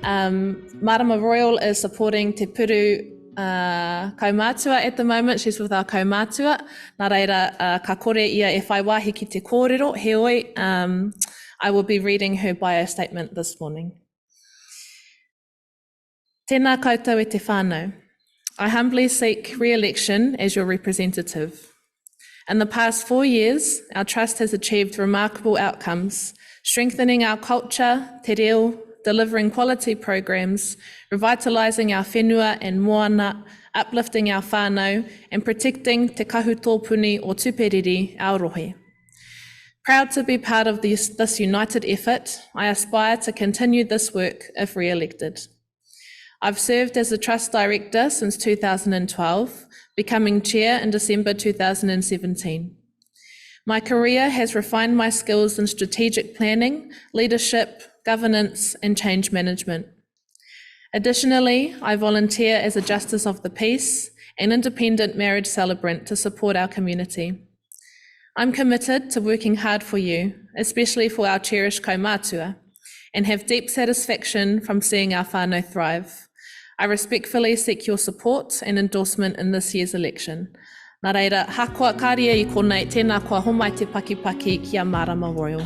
Marama Royal is supporting Te Puru kaumātua at the moment. She's with our kaumātua. Nā reira, ka kore ia e whai wāhi ki te kōrero. Heoi, I will be reading her bio statement this morning. Tēnā koutou e te whānau. I humbly seek re-election as your representative. In the past 4 years, our trust has achieved remarkable outcomes, strengthening our culture, te reo, delivering quality programs, revitalising our whenua and moana, uplifting our whānau, and protecting te kahu tōpuni o tūperiri, our rohe. Proud to be part of this united effort, I aspire to continue this work if re-elected. I've served as a Trust Director since 2012, becoming Chair in December 2017. My career has refined my skills in strategic planning, leadership, governance, and change management. Additionally, I volunteer as a Justice of the Peace and independent marriage celebrant to support our community. I'm committed to working hard for you, especially for our cherished kaumātua, and have deep satisfaction from seeing our whānau thrive. I respectfully seek your support and endorsement in this year's election. Nā reira, hakoa kāria I konei, tēnā kua homai te pakipaki kia Marama Royal.